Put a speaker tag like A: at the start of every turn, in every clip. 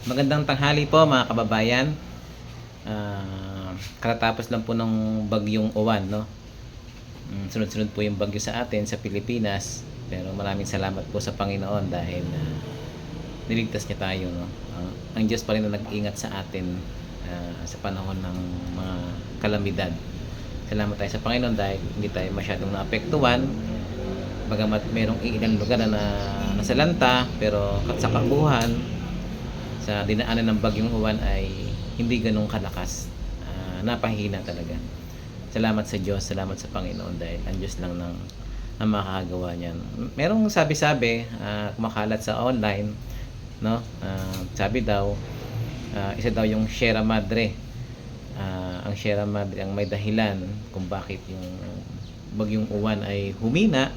A: Magandang tanghali po mga kababayan. Katatapos lang po ng bagyong Uwan, no? Sunod-sunod po yung bagyo sa atin sa Pilipinas. Pero maraming salamat po sa Panginoon dahil niligtas niya tayo, no? Ang Diyos pa rin na nag-ingat sa atin sa panahon ng mga kalamidad. Salamat tayo sa Panginoon dahil hindi tayo masyadong naapektuhan. Bagamat merong ilang lugar na nasalanta, pero sa kabuuan sa dinaanan ng bagyong Uwan ay hindi ganun kalakas. Napahina talaga. Salamat sa Diyos, salamat sa Panginoon dahil ang Diyos lang ang makakagawa niyan. Merong sabi-sabi, kumakalat sa online, no? Sabi daw, isa daw yung Sierra Madre. Ang Sierra Madre ang may dahilan kung bakit yung bagyong Uwan ay humina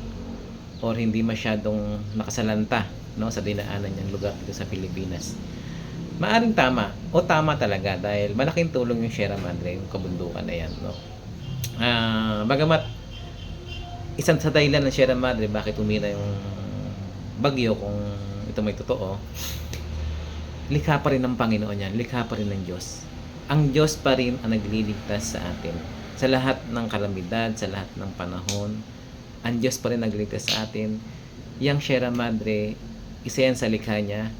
A: or hindi masyadong nakasalanta, no, sa dinaanan niyang lugar dito sa Pilipinas. Maaring tama o tama talaga dahil malaking tulong yung Sierra Madre, yung kabundukan na yan, no. Bagamat isang sa dahilan ng Sierra Madre bakit humina yung bagyo, kung ito may totoo, likha pa rin ng Panginoon yan, likha pa rin ng Diyos. Ang Diyos pa rin ang nagliligtas sa atin sa lahat ng kalamidad, sa lahat ng panahon. Ang Diyos pa rin nagliligtas sa atin. Yang Sierra Madre, isa yan sa likha niya.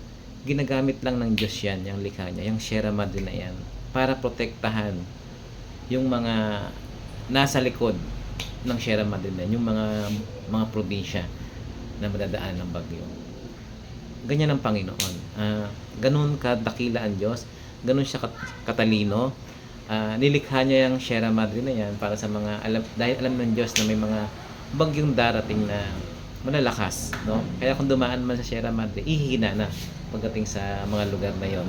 A: Ginagamit lang ng Diyos yan, yung likha niya, yung Sierra Madre na yan, para protektahan yung mga nasa likod ng Sierra Madre na yan, yung mga probinsya na madadaan ng bagyo. Ganyan ang Panginoon. Ganun kadakila ang Diyos, ganun siya katalino. Nilikha niya yung Sierra Madre na yan para sa mga dahil alam ng Diyos na may mga bagyong darating na malalakas, no? Kaya kung dumaan man sa Sierra Madre, ihina na pagdating sa mga lugar na yon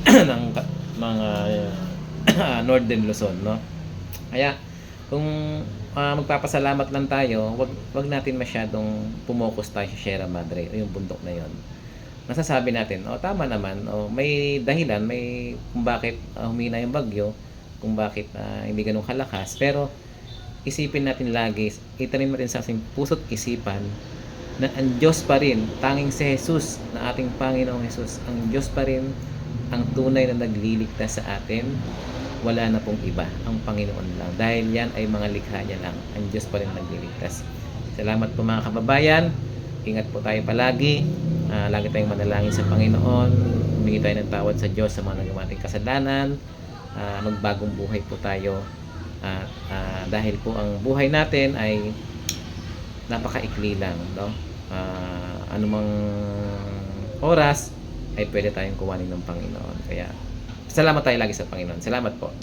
A: ng mga Northern Luzon, no? Kaya kung magpapasalamat lang tayo, wag natin masyadong pumokus tayo sa Sierra Madre o yung bundok na yon. Nasasabi natin, tama naman, may dahilan, may kung bakit humina yung bagyo, kung bakit hindi ganun kalakas, pero isipin natin lagi, itanim natin sa ating puso't isipan na ang Diyos pa rin, tanging si Jesus na ating Panginoong Jesus, ang Diyos pa rin ang tunay na nagliligtas sa atin. Wala na pong iba, ang Panginoon lang. Dahil yan ay mga likha niya lang, ang Diyos pa rin nagliligtas. Salamat po mga kababayan. Ingat po tayo palagi. Lagi tayong manalangin sa Panginoon. Humingi tayo ng tawad sa Diyos sa mga nagawa nating kasalanan. Magbagong buhay po tayo. Dahil po ang buhay natin ay napakaikli lang, no? Anumang oras ay pwede tayong kuwanin ng Panginoon. Kaya salamat tayo lagi sa Panginoon. Salamat po.